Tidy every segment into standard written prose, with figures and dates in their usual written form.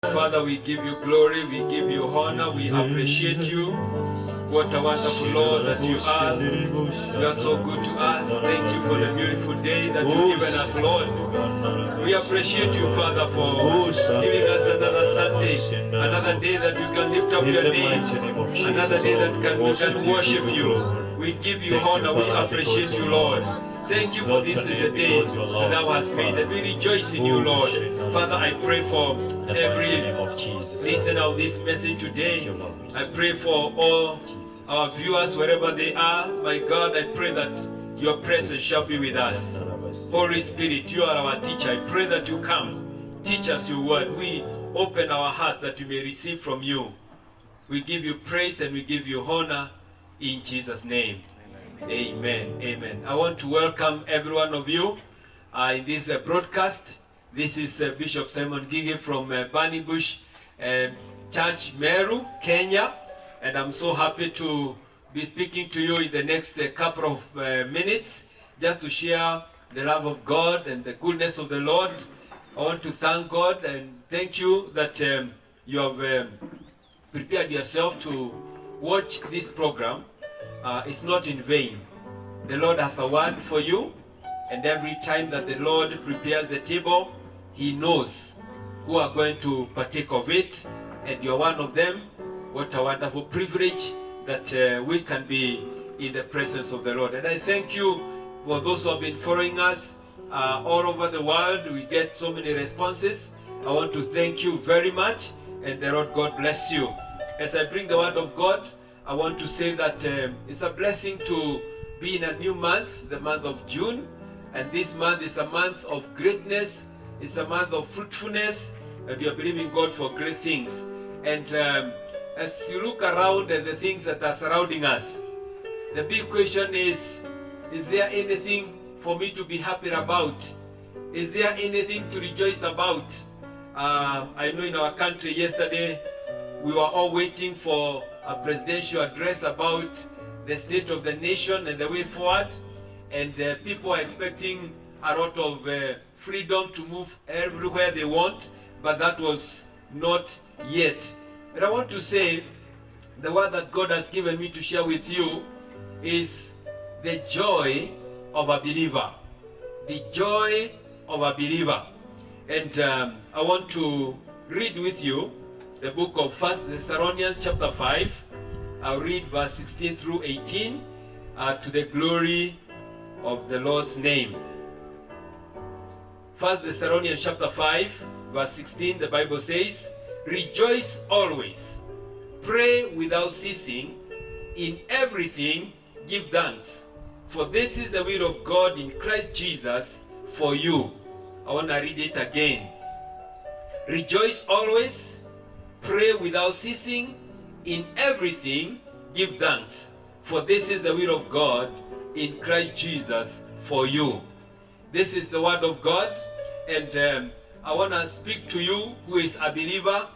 Father, we give you glory, we give you honor, we appreciate you. What a wonderful Lord that you are. You are so good to us. Thank you for the beautiful day that you've given us, Lord. We appreciate you, Father, for giving us another Sunday, another day that you can lift up your name, another day that we can worship you. We give you honor, we appreciate you, Lord. Thank you for this is the day that thou hast made, and we rejoice in you, Lord. Father, I pray for every listener of this message today. I pray for all our viewers wherever they are. My God, I pray that your presence shall be with us. Holy Spirit, you are our teacher. I pray that you come, teach us your word. We open our hearts that we may receive from you. We give you praise and we give you honor in Jesus' name. Amen. Amen. I want to welcome every one of you in this broadcast. This is Bishop Simon Gige from Burning Bush Church, Meru, Kenya. And I'm so happy to be speaking to you in the next couple of minutes, just to share the love of God and the goodness of the Lord. I want to thank God and thank you that you have prepared yourself to watch this program. It's not in vain. The Lord has a word for you, and every time that the Lord prepares the table, He knows who are going to partake of it, and you're one of them. What a wonderful privilege that we can be in the presence of the Lord. And I thank you for those who have been following us all over the world. We get so many responses. I want to thank you very much, and the Lord God bless you. As I bring the word of God, I want to say that it's a blessing to be in a new month, the month of June. And this month is a month of greatness. It's a month of fruitfulness. And we are believing God for great things. And as you look around at the things that are surrounding us, the big question is there anything for me to be happy about? Is there anything to rejoice about? I know in our country yesterday, we were all waiting for a presidential address about the state of the nation and the way forward. And people are expecting a lot of freedom to move everywhere they want, but that was not yet. But I want to say, the word that God has given me to share with you is the joy of a believer. The joy of a believer. And I want to read with you the book of 1 Thessalonians chapter 5. I'll read verse 16 through 18 to the glory of the Lord's name. 1 Thessalonians chapter 5 verse 16, the Bible says, "Rejoice always, pray without ceasing, in everything give thanks, for this is the will of God in Christ Jesus for you." I want to read it again. "Rejoice always, pray without ceasing, in everything give thanks, for this is the will of God in Christ Jesus for you." This is the word of God, and I want to speak to you who is a believer.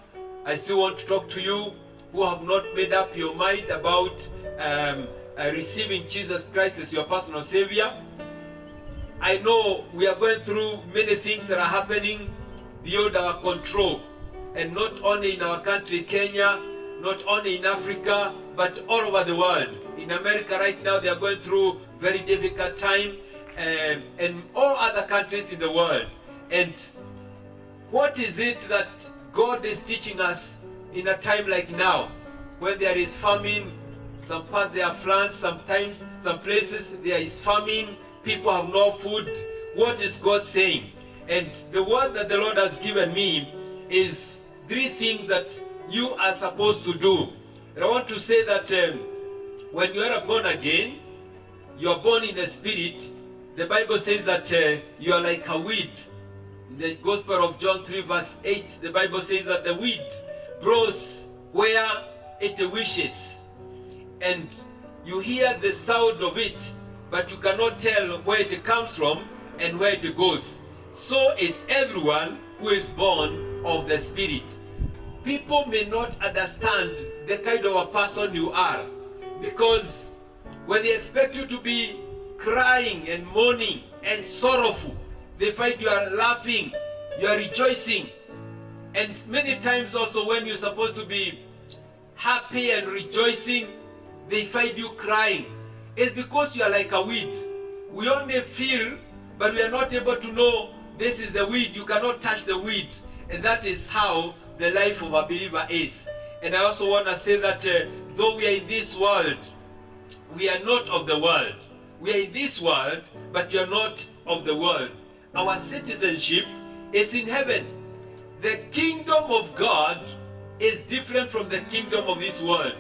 I still want to talk to you who have not made up your mind about receiving Jesus Christ as your personal Savior. I know we are going through many things that are happening beyond our control, and not only in our country, Kenya, not only in Africa, but all over the world. In America right now, they are going through very difficult time, and all other countries in the world. And what is it that God is teaching us in a time like now, when there is famine? Some parts there are floods, sometimes some places there is famine, people have no food. What is God saying? And the word that the Lord has given me is 3 things that you are supposed to do. And I want to say that when you are born again, you are born in the Spirit. The Bible says that you are like a weed. In the Gospel of John 3 verse 8, the Bible says that the weed grows where it wishes. And you hear the sound of it, but you cannot tell where it comes from and where it goes. So is everyone who is born of the Spirit. People may not understand the kind of a person you are, because when they expect you to be crying and mourning and sorrowful, they find you are laughing, you are rejoicing. And many times also when you're supposed to be happy and rejoicing, they find you crying. It's because you are like a weed. We only feel, but we are not able to know this is the weed. You cannot touch the weed. And that is how the life of a believer is. And I also want to say that though we are in this world, we are not of the world. We are in this world, but we are not of the world. Our citizenship is in heaven. The kingdom of God is different from the kingdom of this world.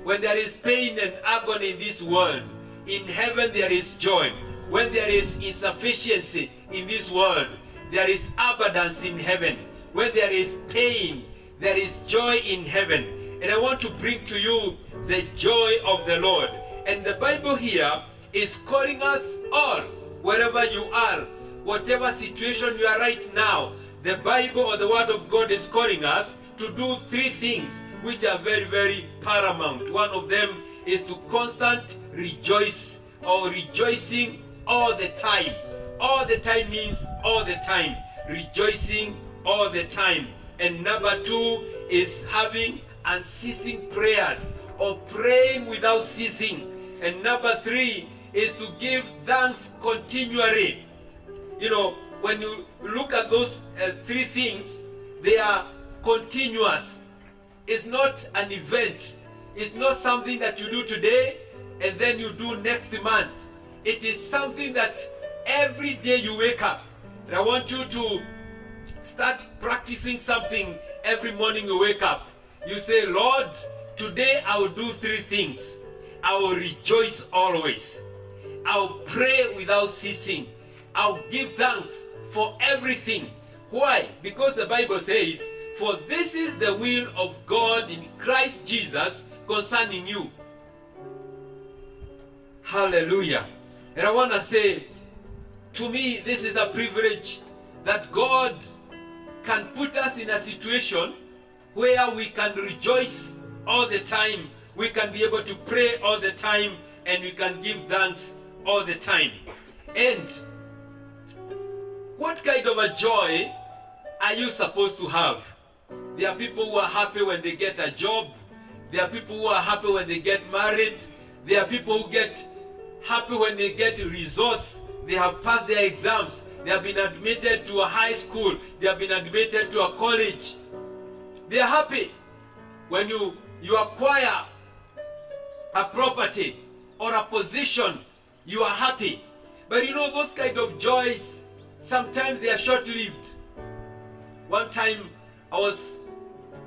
When there is pain and agony in this world, in heaven there is joy. When there is insufficiency in this world, there is abundance in heaven. When there is pain, there is joy in heaven. And I want to bring to you the joy of the Lord. And the Bible here is calling us all, wherever you are, whatever situation you are right now, the Bible or the Word of God is calling us to do three things which are very, very paramount. One of them is to constant rejoice or rejoicing all the time. All the time means all the time. Rejoicing all the time. And number two is having unceasing prayers or praying without ceasing. And number three is to give thanks continually. You know, when you look at those three things, they are continuous. It's not an event. It's not something that you do today and then you do next month. It is something that every day you wake up. And I want you to start practicing something every morning you wake up. You say, Lord, today I will do three things. I will rejoice always. I'll pray without ceasing. I'll give thanks for everything. Why? Because the Bible says, for this is the will of God in Christ Jesus concerning you. Hallelujah. And I want to say, to me, this is a privilege that God can put us in a situation where we can rejoice all the time. We can be able to pray all the time, and we can give thanks all the time. And what kind of a joy are you supposed to have? There are people who are happy when they get a job. There are people who are happy when they get married. There are people who get happy when they get results. They have passed their exams. They have been admitted to a high school. They have been admitted to a college. They are happy when you acquire a property or a position. You are happy. But you know, those kind of joys, sometimes they are short-lived. One time I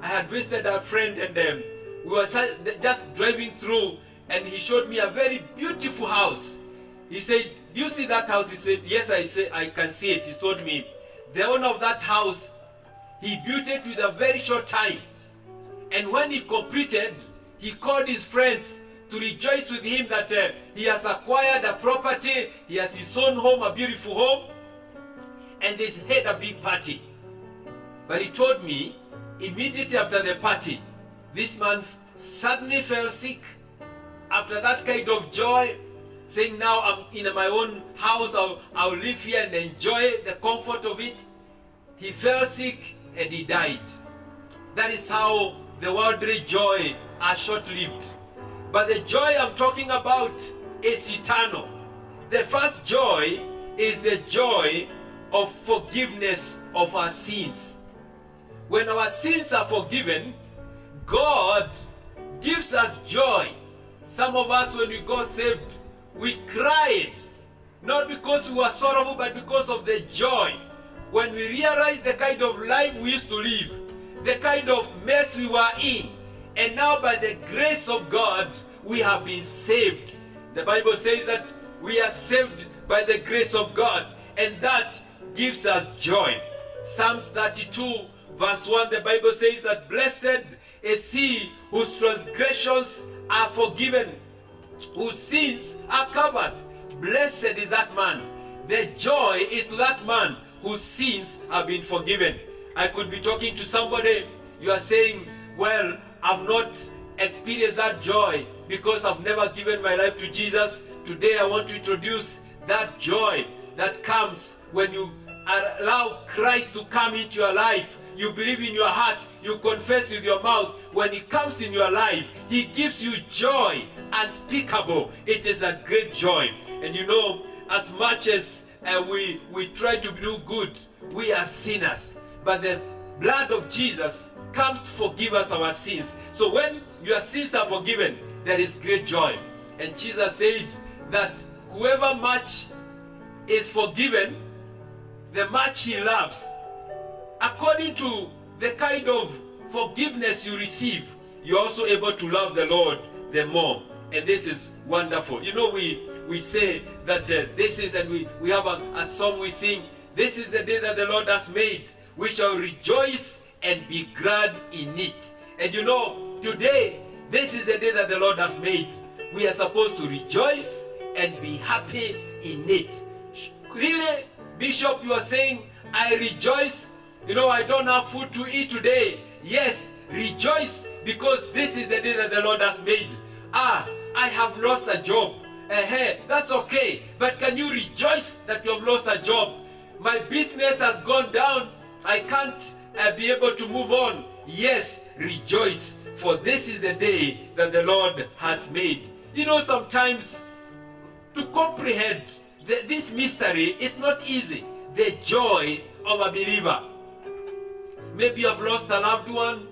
had visited a friend, and we were just driving through, and he showed me a very beautiful house. He said, do you see that house? He said, yes, I can see it. He told me, the owner of that house, he built it with a very short time. And when he completed, he called his friends to rejoice with him that he has acquired a property, he has his own home, a beautiful home, and they had a big party. But he told me, immediately after the party, this man suddenly fell sick. After that kind of joy, saying, now I'm in my own house, I'll live here and enjoy the comfort of it, he fell sick and he died. That is how the worldly joy are short-lived. But the joy I'm talking about is eternal. The first joy is the joy of forgiveness of our sins. When our sins are forgiven, God gives us joy. Some of us, when we got saved, we cried, not because we were sorrowful, but because of the joy. When we realized the kind of life we used to live, the kind of mess we were in, and now by the grace of God, we have been saved. The Bible says that we are saved by the grace of God, and that gives us joy. Psalms 32 verse 1, the Bible says that blessed is he whose transgressions are forgiven, whose sins are covered. Blessed is that man. The joy is to that man whose sins have been forgiven. I could be talking to somebody, you are saying, well, I've not experienced that joy because I've never given my life to Jesus. Today I want to introduce that joy that comes when you allow Christ to come into your life, you believe in your heart, you confess with your mouth, when he comes in your life, he gives you joy unspeakable. It is a great joy. And you know, as much as we try to do good, we are sinners. But the blood of Jesus comes to forgive us our sins. So when your sins are forgiven, there is great joy. And Jesus said that whoever much is forgiven, the much he loves. According to the kind of forgiveness you receive, you're also able to love the Lord the more. And this is wonderful. You know, we say that this is, and we have a song we sing, this is the day that the Lord has made. We shall rejoice and be glad in it. And you know, today, this is the day that the Lord has made. We are supposed to rejoice and be happy in it. Really, Bishop, you are saying, I rejoice. You know, I don't have food to eat today. Yes, rejoice, because this is the day that the Lord has made. I have lost a job. That's okay. But can you rejoice that you have lost a job? My business has gone down. I can't be able to move on. Yes, rejoice, for this is the day that the Lord has made. You know, sometimes to comprehend this mystery is not easy. The joy of a believer. Maybe you have lost a loved one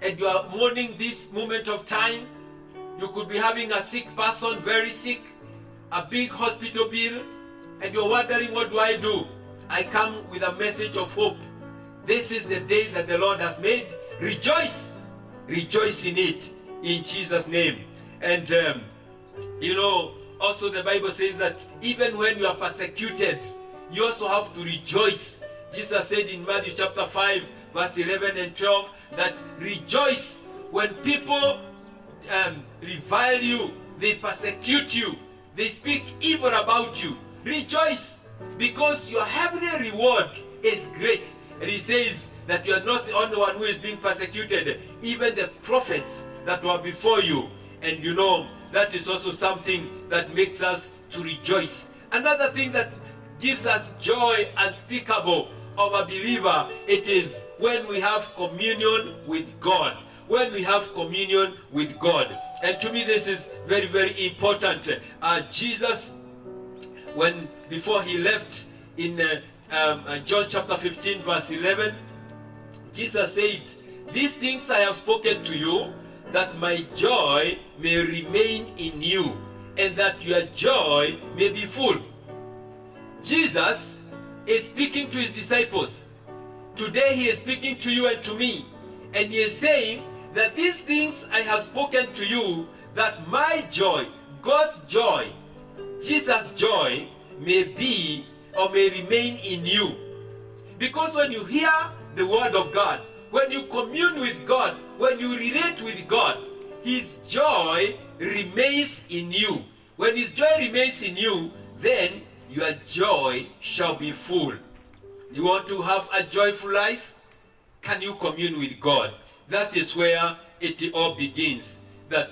and you are mourning this moment of time. You could be having a sick person, very sick, a big hospital bill, and you're wondering, what do I do? I come with a message of hope. This is the day that the Lord has made. Rejoice. Rejoice in it, in Jesus' name. And you know, also the Bible says that even when you are persecuted, you also have to rejoice. Jesus said in Matthew chapter 5, verse 11 and 12, that rejoice when people revile you, they persecute you, they speak evil about you. Rejoice, because your heavenly reward is great. And he says that you are not the only one who is being persecuted, even the prophets that were before you. And you know, that is also something that makes us to rejoice. Another thing that gives us joy unspeakable of a believer, it is when we have communion with God. When we have communion with God. And to me this is very, very important. Jesus, before he left in John chapter 15 verse 11, Jesus said, these things I have spoken to you, that my joy may remain in you, and that your joy may be full. Jesus is speaking to his disciples. Today he is speaking to you and to me. And he is saying that these things I have spoken to you, that my joy, God's joy, Jesus' joy may be or may remain in you. Because when you hear the word of God, when you commune with God, when you relate with God, his joy remains in you. When his joy remains in you, then your joy shall be full. You want to have a joyful life? Can you commune with God? That is where it all begins. That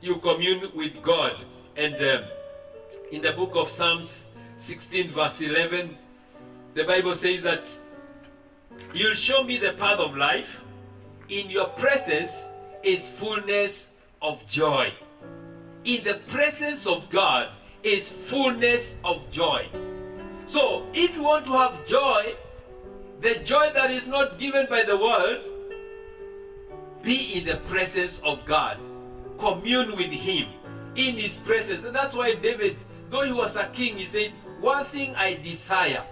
you commune with God. And in the book of Psalms 16 verse 11, the Bible says that you'll show me the path of life. In your presence is fullness of joy. In the presence of God is fullness of joy. So if you want to have joy, the joy that is not given by the world, be in the presence of God. Commune with him in his presence. And that's why David, though he was a king, he said, one thing I desire.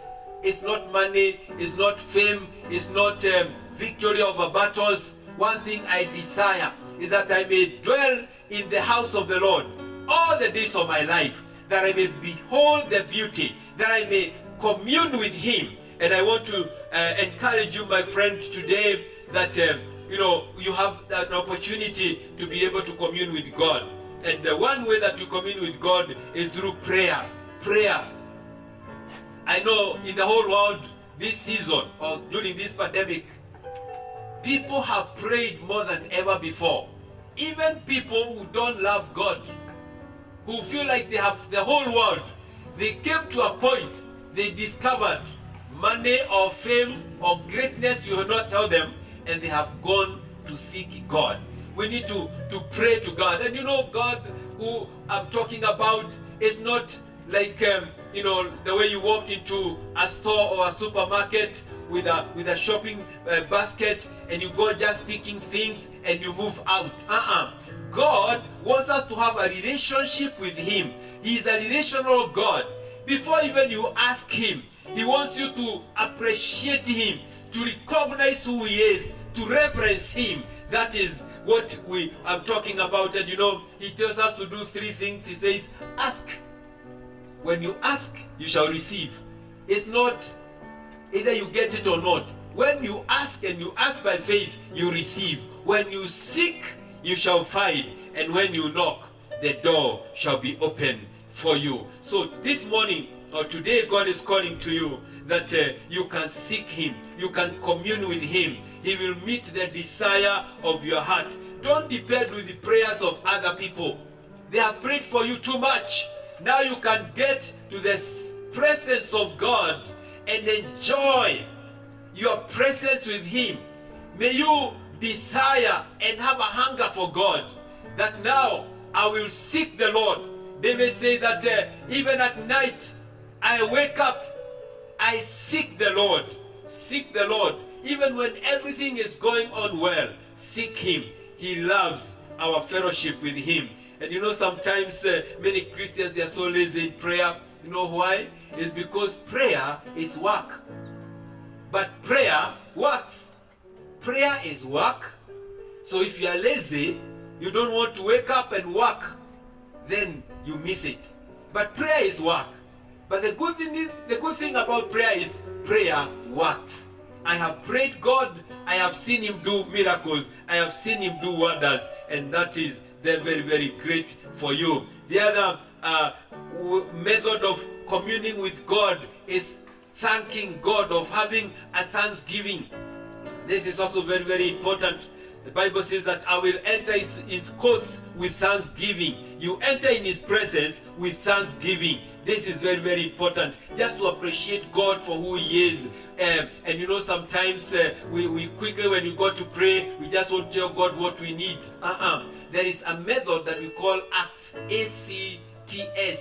It's not money, it's not fame, it's not victory over battles. One thing I desire is that I may dwell in the house of the Lord all the days of my life, that I may behold the beauty, that I may commune with him. And I want to encourage you, my friend, today that you have an opportunity to be able to commune with God. And the one way that you commune with God is through prayer. Prayer. I know in the whole world this season or during this pandemic, people have prayed more than ever before. Even people who don't love God, who feel like they have the whole world, they came to a point, they discovered money or fame or greatness, you will not tell them, and they have gone to seek God. We need to pray to God. And you know, God who I'm talking about is not like, the way you walk into a store or a supermarket with a shopping basket and you go just picking things and you move out. God wants us to have a relationship with Him. He is a relational God. Before even you ask Him, He wants you to appreciate Him, to recognize who He is, to reverence Him. That is what I'm talking about. And He tells us to do 3 things. He says, ask. When you ask, you shall receive. It's not either you get it or not. When you ask, and you ask by faith, you receive. When you seek, you shall find. And when you knock, the door shall be opened for you. So this morning or today, God is calling to you that you can seek Him. You can commune with Him. He will meet the desire of your heart. Don't depend on the prayers of other people. They have prayed for you too much. Now you can get to the presence of God and enjoy your presence with Him. May you desire and have a hunger for God, that now I will seek the Lord. They may say that even at night I wake up, I seek the Lord. Seek the Lord. Even when everything is going on well, seek Him. He loves our fellowship with Him. And sometimes many Christians, they are so lazy in prayer. You know why? It's because prayer is work. But prayer works. Prayer is work. So if you are lazy, you don't want to wake up and work, then you miss it. But prayer is work. But the good thing about prayer is prayer works. I have prayed God. I have seen Him do miracles. I have seen Him do wonders. And that is very, very great for you. The other method of communing with God is thanking God, of having a thanksgiving. This is also very, very important. The Bible says that I will enter His courts with thanksgiving. You enter in His presence with thanksgiving. This is very, very important. Just to appreciate God for who He is. And sometimes we quickly, when we go to pray, we just want to tell God what we need. There is a method that we call ACTS. A-C-T-S.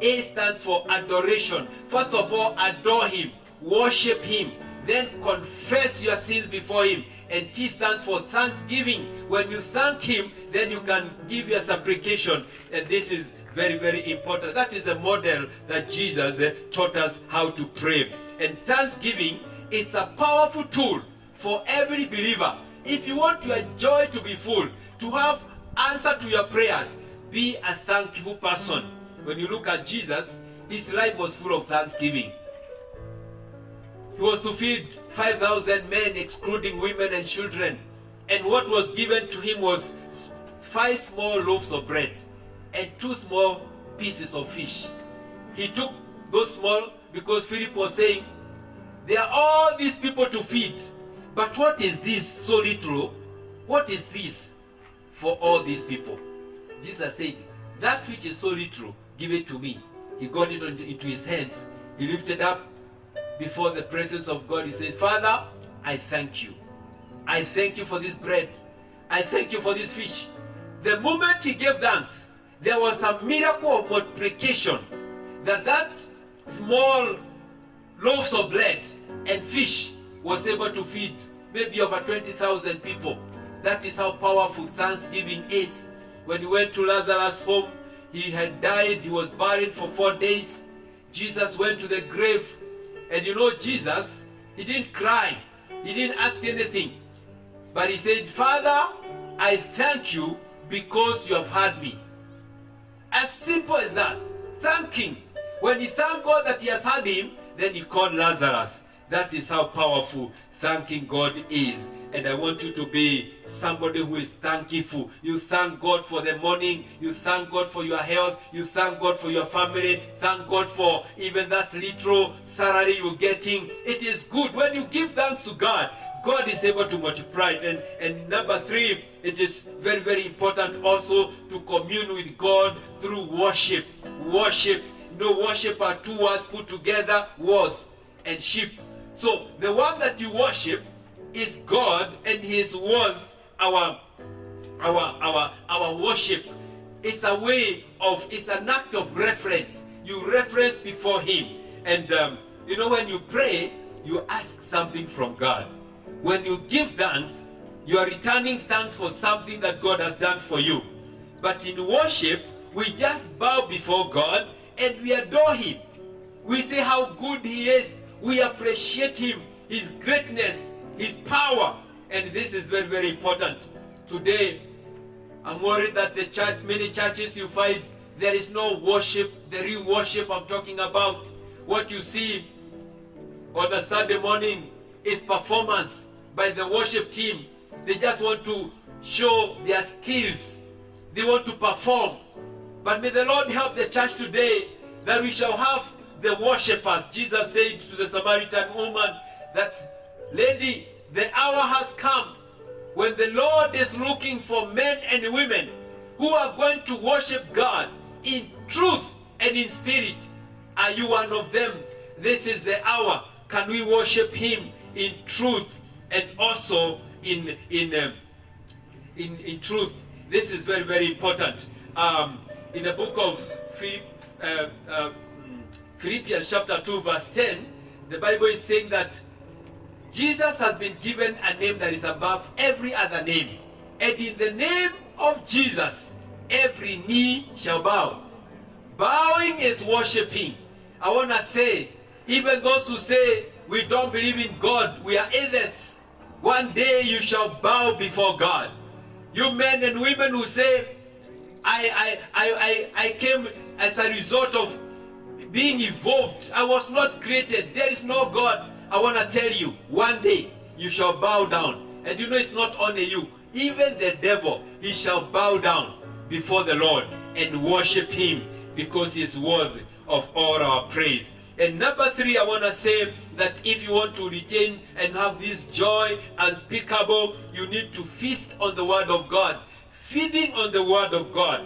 A stands for adoration. First of all, adore Him. Worship Him. Then confess your sins before Him. And T stands for thanksgiving. When you thank Him, then you can give your supplication. And this is very, very important. That is the model that Jesus taught us how to pray. And thanksgiving is a powerful tool for every believer. If you want your joy to be full, to have answer to your prayers, be a thankful person. When you look at Jesus, His life was full of thanksgiving. He was to feed 5,000 men, excluding women and children. And what was given to Him was 5 small loaves of bread and 2 small pieces of fish. He took those small because Philip was saying, there are all these people to feed. But what is this so little? What is this for all these people? Jesus said, that which is so little, give it to me. He got it into His hands. He lifted up before the presence of God. He said, Father, I thank You. I thank You for this bread. I thank You for this fish. The moment He gave thanks, there was a miracle of multiplication, that small loaves of bread and fish was able to feed maybe over 20,000 people. That is how powerful thanksgiving is. When He went to Lazarus' home, he had died. He was buried for 4 days. Jesus went to the grave. And Jesus, He didn't cry. He didn't ask anything. But He said, Father, I thank You because You have heard me. As simple as that. Thanking. When he thanked God that He has heard him, then he called Lazarus. That is how powerful thanking God is. And I want you to be somebody who is thankful. You thank God for the morning. You thank God for your health. You thank God for your family. Thank God for even that little salary you're getting. It is good. When you give thanks to God, God is able to multiply it. And number 3, it is very, very important also to commune with God through worship. Worship worship are two words put together, worth and sheep. So the one that you worship is God, and He is worth our worship. It's a way of, it's an act of reference. You reference before Him. And when you pray, you ask something from God. When you give thanks, you are returning thanks for something that God has done for you. But in worship, we just bow before God and we adore Him. We say how good He is. We appreciate Him, His greatness, His power. And this is very, very important. Today, I'm worried that the church, many churches you find, there is no worship, the real worship I'm talking about. What you see on a Sunday morning is performance by the worship team. They just want to show their skills. They want to perform. But may the Lord help the church today that we shall have the worshipers. Jesus said to the Samaritan woman that, "Lady, the hour has come when the Lord is looking for men and women who are going to worship God in truth and in spirit. Are you one of them? This is the hour. Can we worship Him in truth and also in truth?" This is very, very important. In the book of Philippians chapter 2 verse 10, the Bible is saying that Jesus has been given a name that is above every other name. And in the name of Jesus, every knee shall bow. Bowing is worshiping. I want to say, even those who say we don't believe in God, we are atheists. One day you shall bow before God. You men and women who say, I came as a result of being evolved. I was not created. There is no God. I want to tell you, one day you shall bow down. And you know it's not only you. Even the devil, he shall bow down before the Lord and worship Him because He is worthy of all our praise. And number 3, I want to say that if you want to retain and have this joy unspeakable, you need to feast on the Word of God. Feeding on the Word of God.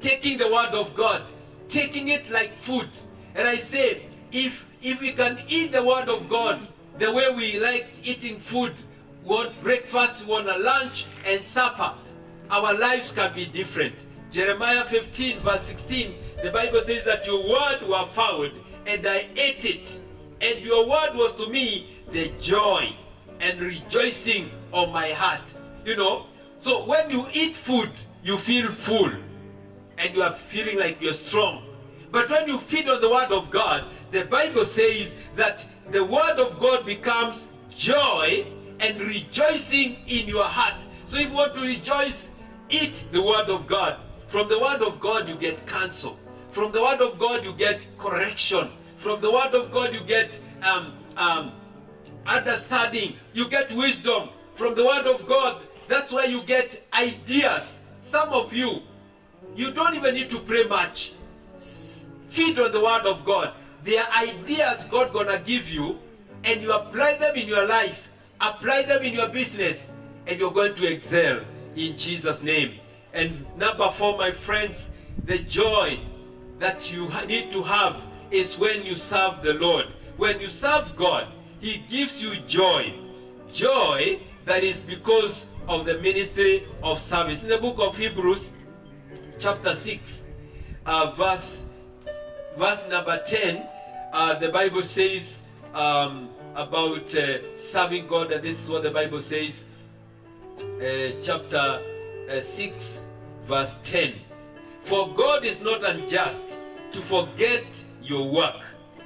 Taking the Word of God. Taking it like food. And I say, if we can eat the Word of God the way we like eating food, we want breakfast, we want a lunch and supper, our lives can be different. Jeremiah 15 verse 16, the Bible says that your word were found and I ate it. And your word was to me the joy and rejoicing of my heart. You know, so when you eat food, you feel full and you are feeling like you're strong. But when you feed on the Word of God, the Bible says that the Word of God becomes joy and rejoicing in your heart. So if you want to rejoice, eat the Word of God. From the Word of God, you get counsel. From the Word of God, you get correction. From the Word of God, you get understanding. You get wisdom. From the Word of God, that's where you get ideas. Some of you, you don't even need to pray much. Feed on the Word of God. There are ideas God gonna give you, and you apply them in your life, apply them in your business, and you're going to excel in Jesus' name. And number 4, my friends, the joy that you need to have is when you serve the Lord. When you serve God, He gives you joy. Joy that is because of the ministry of service. In the book of Hebrews, chapter 6, verse number 10, the Bible says about serving God, and this is what the Bible says, chapter 6, verse 10. For God is not unjust to forget your work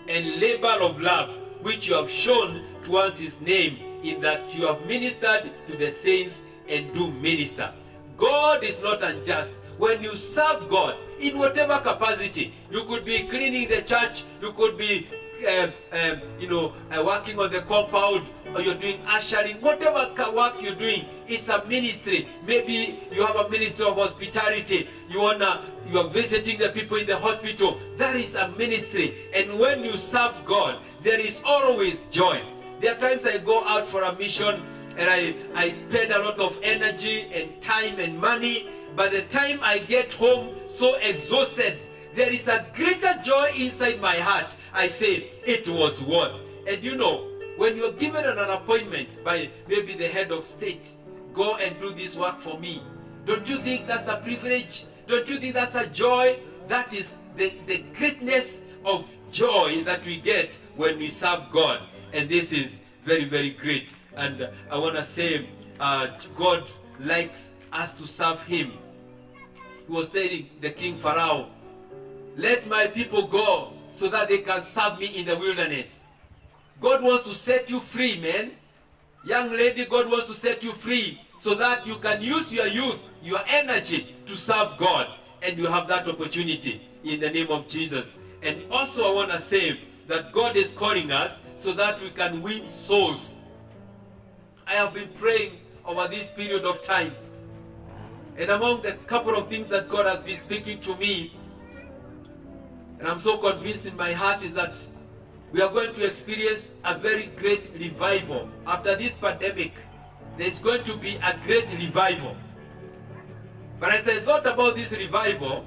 and labor of love, which you have shown towards His name, in that you have ministered to the saints and do minister. God is not unjust. When you serve God in whatever capacity, you could be cleaning the church, you could be working on the compound, or you're doing ushering, whatever work you're doing, it's a ministry. Maybe you have a ministry of hospitality, you are visiting the people in the hospital, that is a ministry. And when you serve God, there is always joy. There are times I go out for a mission and I spend a lot of energy and time and money. By the time I get home so exhausted there is a greater joy inside my heart, I say it was worth. And you know, when you're given an appointment by maybe the head of state, go and do this work for me, don't you think that's a privilege? Don't you think that's a joy? That is the greatness of joy that we get when we serve God. And this is very, very great. And I want to say, God likes us to serve him. He was telling the king Pharaoh, let my people go so that they can serve me in the wilderness. God wants to set you free, man. Young lady, God wants to set you free so that you can use your youth, your energy to serve God. And you have that opportunity in the name of Jesus. And also I want to say that God is calling us so that we can win souls. I have been praying over this period of time. And among the couple of things that God has been speaking to me, and I'm so convinced in my heart, is that we are going to experience a very great revival. After this pandemic, there's going to be a great revival. But as I thought about this revival,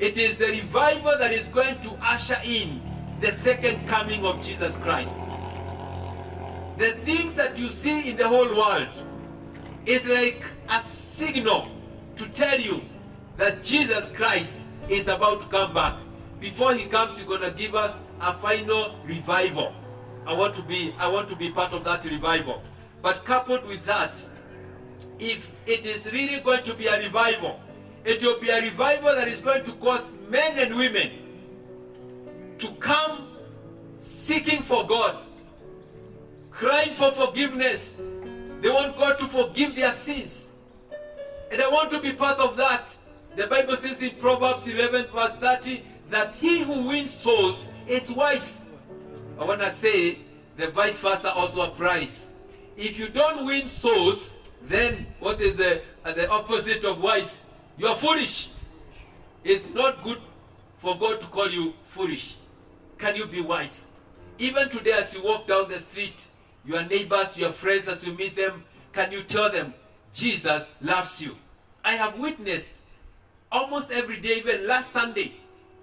it is the revival that is going to usher in the second coming of Jesus Christ. The things that you see in the whole world is like a signal to tell you that Jesus Christ is about to come back. Before he comes, he's going to give us a final revival. I want to be part of that revival. But coupled with that, if it is really going to be a revival, it will be a revival that is going to cause men and women to come seeking for God, crying for forgiveness. They want God to forgive their sins. And I want to be part of that. The Bible says in Proverbs 11 verse 30 that he who wins souls is wise. I want to say the vice versa also applies. If you don't win souls, then what is the opposite of wise? You are foolish. It's not good for God to call you foolish. Can you be wise? Even today as you walk down the street, your neighbors, your friends, as you meet them, can you tell them, Jesus loves you? I have witnessed almost every day, even last Sunday,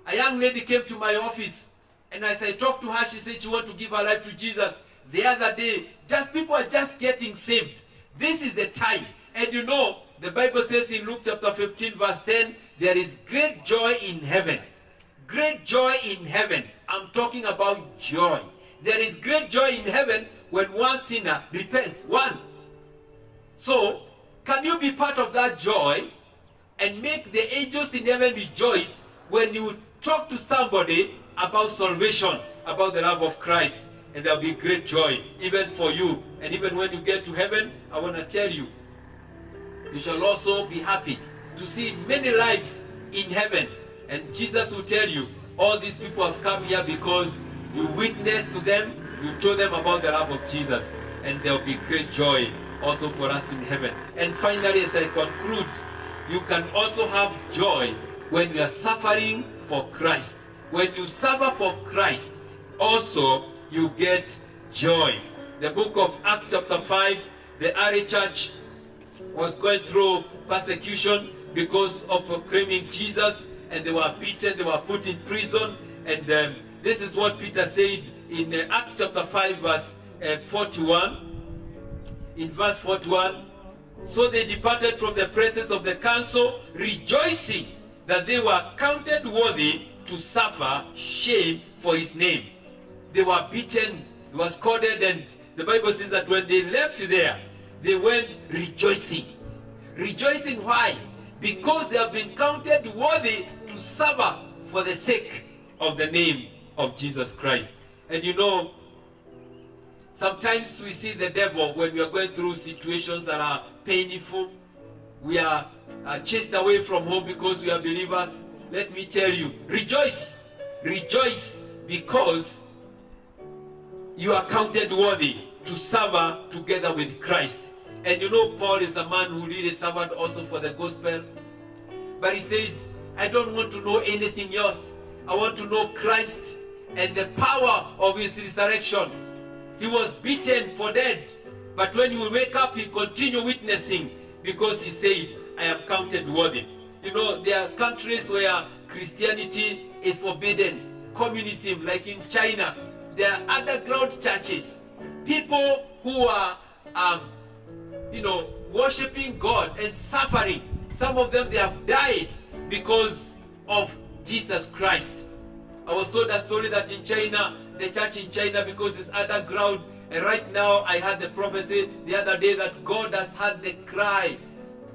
a young lady came to my office, and as I talked to her, she said she wants to give her life to Jesus. The other day, people are just getting saved. This is the time. And you know, the Bible says in Luke chapter 15 verse 10, there is great joy in heaven. Great joy in heaven. I'm talking about joy. There is great joy in heaven when one sinner repents. One. So, can you be part of that joy and make the angels in heaven rejoice when you talk to somebody about salvation, about the love of Christ? And there will be great joy even for you. And even when you get to heaven, I want to tell you, you shall also be happy to see many lives in heaven. And Jesus will tell you, all these people have come here because you witnessed to them, you told them about the love of Jesus. And there will be great joy also for us in heaven. And finally, as I conclude, you can also have joy when you are suffering for Christ. When you suffer for Christ, also you get joy. The book of Acts chapter 5, the early church was going through persecution because of proclaiming Jesus, and they were beaten, they were put in prison. And this is what Peter said in Acts chapter 5 verse 41. In verse 41, so they departed from the presence of the council, rejoicing that they were counted worthy to suffer shame for his name. They were beaten, they were scolded, and the Bible says that when they left there, they went rejoicing. Rejoicing why? Because they have been counted worthy to suffer for the sake of the name of Jesus Christ. And you know, sometimes we see the devil when we are going through situations that are painful. We are chased away from home because we are believers. Let me tell you, rejoice. Rejoice because you are counted worthy to suffer together with Christ. And you know, Paul is a man who really suffered also for the gospel. But he said, I don't want to know anything else. I want to know Christ and the power of his resurrection. He was beaten for dead. But when he will wake up, he continue witnessing because he said, I am counted worthy. You know, there are countries where Christianity is forbidden, communism, like in China. There are underground churches, people who are, worshiping God and suffering. Some of them, they have died because of Jesus Christ. I was told a story that in China, the church in China, because it's underground, and right now I had the prophecy the other day that God has heard the cry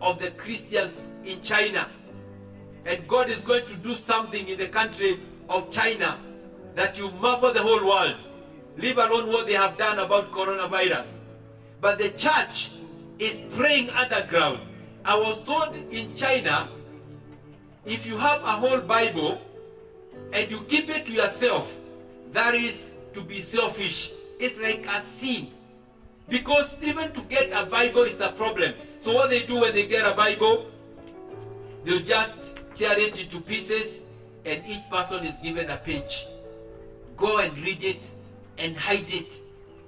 of the Christians in China. And God is going to do something in the country of China that you marvel the whole world. Leave alone what they have done about coronavirus. But the church is praying underground. I was told in China, if you have a whole Bible and you keep it to yourself, that is to be selfish. It's like a sin. Because even to get a Bible is a problem. So what they do when they get a Bible, they'll just tear it into pieces and each person is given a page. Go and read it and hide it.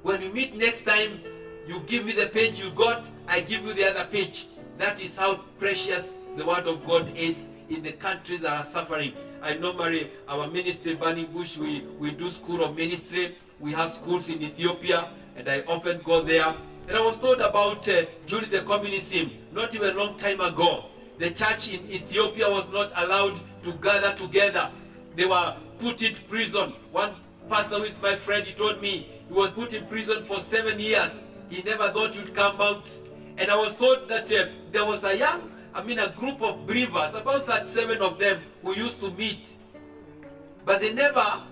When we meet next time, you give me the page you got, I give you the other page. That is how precious the word of God is in the countries that are suffering. I normally, our ministry, Burning Bush, we do school of ministry. We have schools in Ethiopia, and I often go there. And I was told about during the communism, not even a long time ago, the church in Ethiopia was not allowed to gather together. They were put in prison. One pastor who is my friend, he told me he was put in prison for 7 years. He never thought he'd come out. And I was told that there was a group of believers, about 37 of them, who used to meet. But they never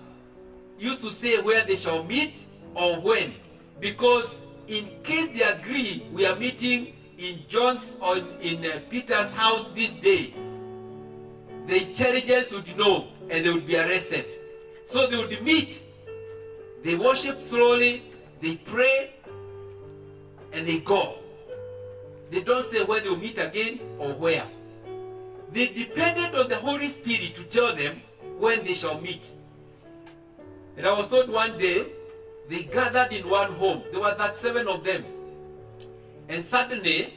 used to say where they shall meet or when. Because in case they agree, we are meeting in John's or in Peter's house this day, the intelligence would know and they would be arrested. So they would meet, they worship slowly, they pray, and they go. They don't say where they will meet again or where. They depended on the Holy Spirit to tell them when they shall meet. And I was told one day, they gathered in one home. There were 37 of them. And suddenly,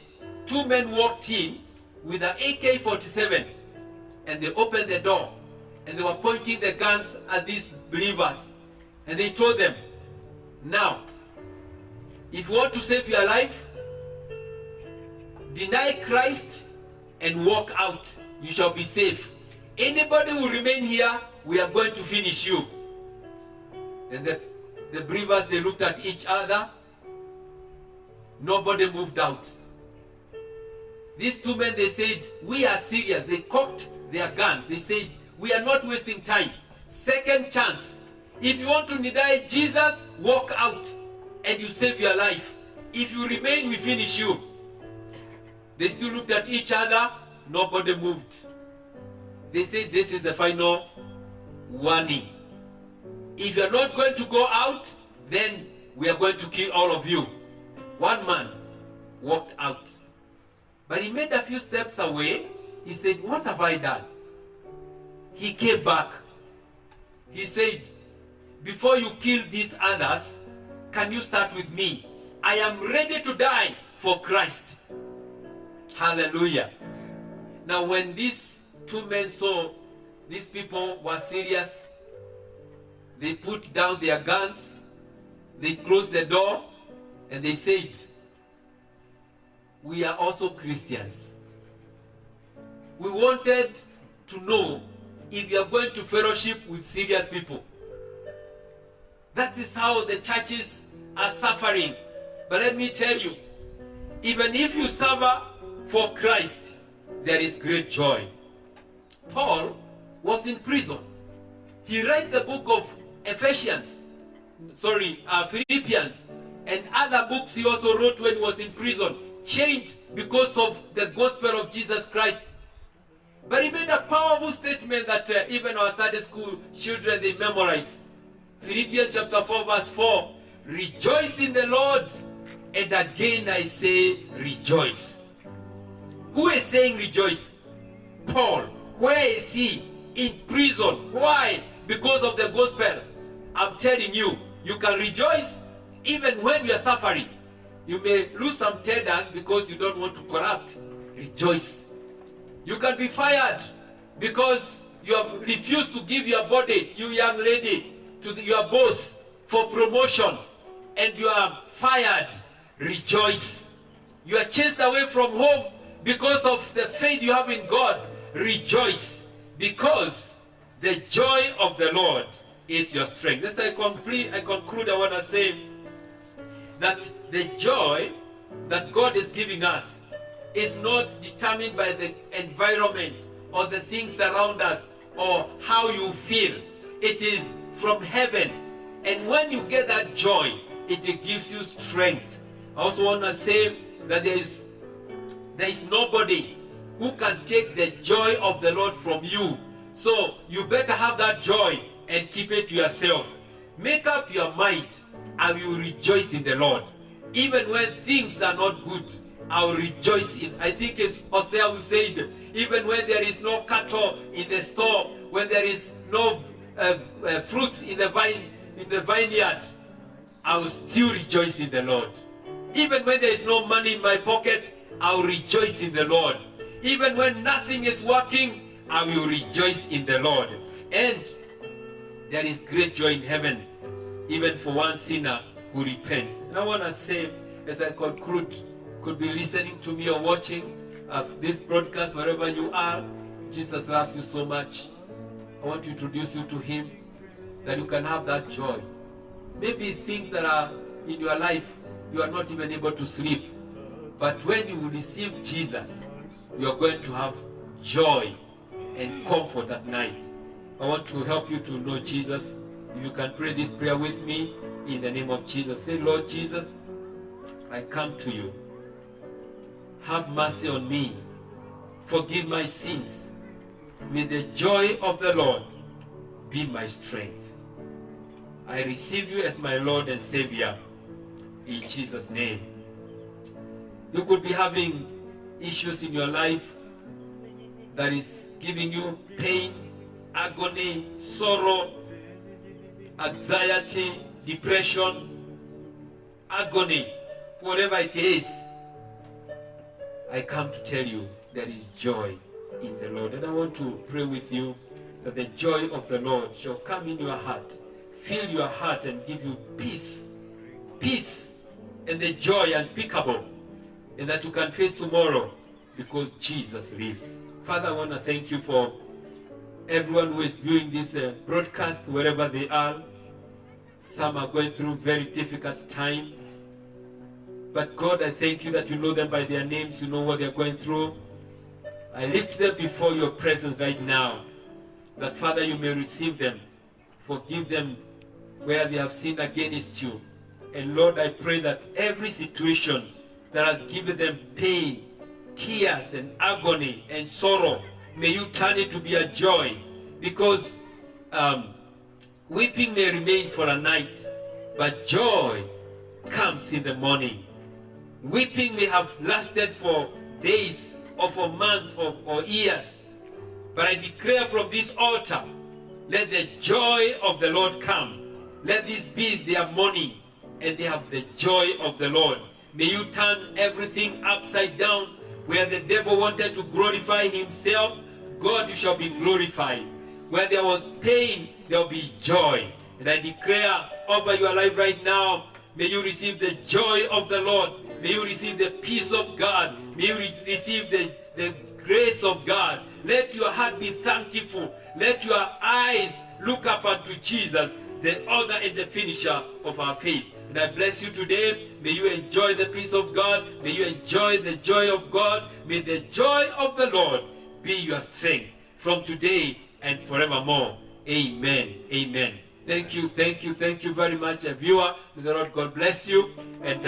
2 men walked in with an AK-47. And they opened the door. And they were pointing the guns at these believers. And they told them, now, if you want to save your life, deny Christ and walk out. You shall be safe. Anybody who remain here, we are going to finish you. And the believers, they looked at each other. Nobody moved out. These 2 men, they said, we are serious. They cocked their guns. They said, we are not wasting time. Second chance. If you want to deny Jesus, walk out and you save your life. If you remain, we finish you. They still looked at each other. Nobody moved. They said, this is the final warning. If you're not going to go out, then we are going to kill all of you. One man walked out. But he made a few steps away. He said, what have I done? He came back. He said, before you kill these others, can you start with me? I am ready to die for Christ. Hallelujah. Now when these 2 men saw these people were serious, they put down their guns, they closed the door, and they said, we are also Christians. We wanted to know if you are going to fellowship with serious people. That is how the churches are suffering. But let me tell you, even if you suffer for Christ, there is great joy. Paul was in prison. He read the book of Philippians, and other books he also wrote when he was in prison, chained because of the gospel of Jesus Christ. But he made a powerful statement that even our Sunday school children, they memorize. Philippians chapter 4 verse 4, rejoice in the Lord, and again I say rejoice. Who is saying rejoice? Paul. Where is he? In prison. Why? Because of the gospel. I'm telling you, you can rejoice even when you are suffering. You may lose some tenders because you don't want to corrupt. Rejoice. You can be fired because you have refused to give your body, you young lady, to your boss for promotion, and you are fired. Rejoice. You are chased away from home because of the faith you have in God. Rejoice, because the joy of the Lord is your strength. As I conclude, I want to say that the joy that God is giving us is not determined by the environment or the things around us or how you feel. It is from heaven. And when you get that joy, it gives you strength. I also want to say that there is nobody who can take the joy of the Lord from you. So you better have that joy and keep it to yourself. Make up your mind, I will rejoice in the Lord. Even when things are not good, I will rejoice in. I think it's Hosea who said, even when there is no cattle in the store, when there is no fruits in the vineyard, I will still rejoice in the Lord. Even when there is no money in my pocket, I will rejoice in the Lord. Even when nothing is working, I will rejoice in the Lord. And there is great joy in heaven, even for one sinner who repents. And I want to say, as I conclude, could be listening to me or watching this broadcast, wherever you are, Jesus loves you so much. I want to introduce you to Him, that you can have that joy. Maybe things that are in your life, you are not even able to sleep. But when you receive Jesus, you are going to have joy and comfort at night. I want to help you to know Jesus. If you can pray this prayer with me in the name of Jesus. Say, Lord Jesus, I come to you. Have mercy on me. Forgive my sins. May the joy of the Lord be my strength. I receive you as my Lord and Savior. In Jesus' name. You could be having issues in your life that is giving you pain, agony, sorrow, anxiety, depression, agony, whatever it is. I come to tell you there is joy in the Lord. And I want to pray with you that the joy of the Lord shall come in your heart, fill your heart and give you peace. Peace and the joy unspeakable, and that you can face tomorrow because Jesus lives. Father, I want to thank you for everyone who is viewing this broadcast, wherever they are. Some are going through very difficult time. But God, I thank you that you know them by their names. You know what they're going through. I lift them before your presence right now. That, Father, you may receive them. Forgive them where they have sinned against you. And Lord, I pray that every situation that has given them pain, tears and agony and sorrow, may you turn it to be a joy. Because weeping may remain for a night, but joy comes in the morning. Weeping may have lasted for days or for months or years, but I declare from this altar, let the joy of the Lord come. Let this be their morning, and they have the joy of the Lord. May you turn everything upside down. Where the devil wanted to glorify himself, God, you shall be glorified. Where there was pain, there will be joy. And I declare over your life right now, may you receive the joy of the Lord. May you receive the peace of God. May you receive the grace of God. Let your heart be thankful. Let your eyes look up unto Jesus, the author and the finisher of our faith. And I bless you today. May you enjoy the peace of God. May you enjoy the joy of God. May the joy of the Lord be your strength from today and forevermore. Amen. Amen. Thank you very much, viewer. May the Lord God bless you. And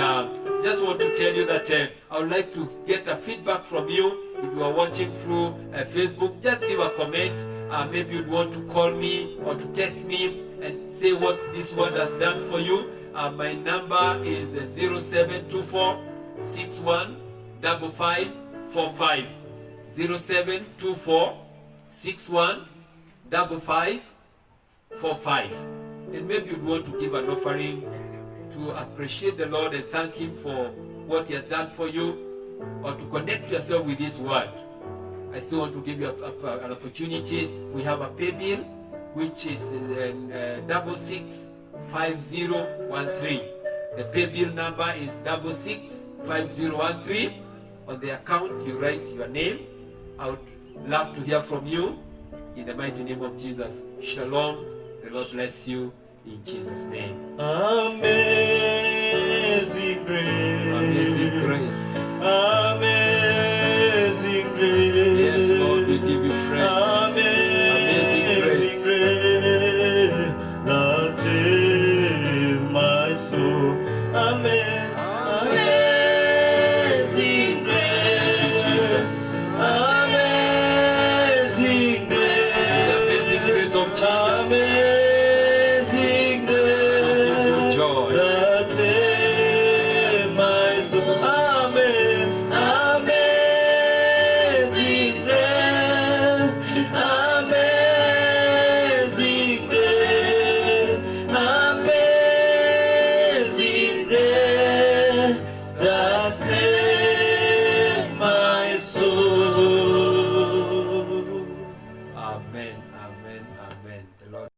just want to tell you that I would like to get a feedback from you. If you are watching through Facebook, just give a comment. Maybe you'd want to call me or to text me and say what this word has done for you. My number is 0724 61 5545. 0724 61 5545. And maybe you'd want to give an offering to appreciate the Lord and thank Him for what He has done for you, or to connect yourself with His word. I still want to give you an opportunity. We have a pay bill, which is 665013. The pay bill number is 665013. On the account, you write your name. I would love to hear from you. In the mighty name of Jesus. Shalom. The Lord bless you. In Jesus' name. Amazing grace. Amazing grace. Amazing grace. Yes, Lord, we give you praise. Amazing grace. That saved my soul. Amazing grace. Amazing grace. Amazing grace of Jesus. Amazing grace. Joy. That saved my soul. Amen. Amazing grace. Amazing grace. Amazing grace. That saved my soul. Amen. Amen. Amen. The Lord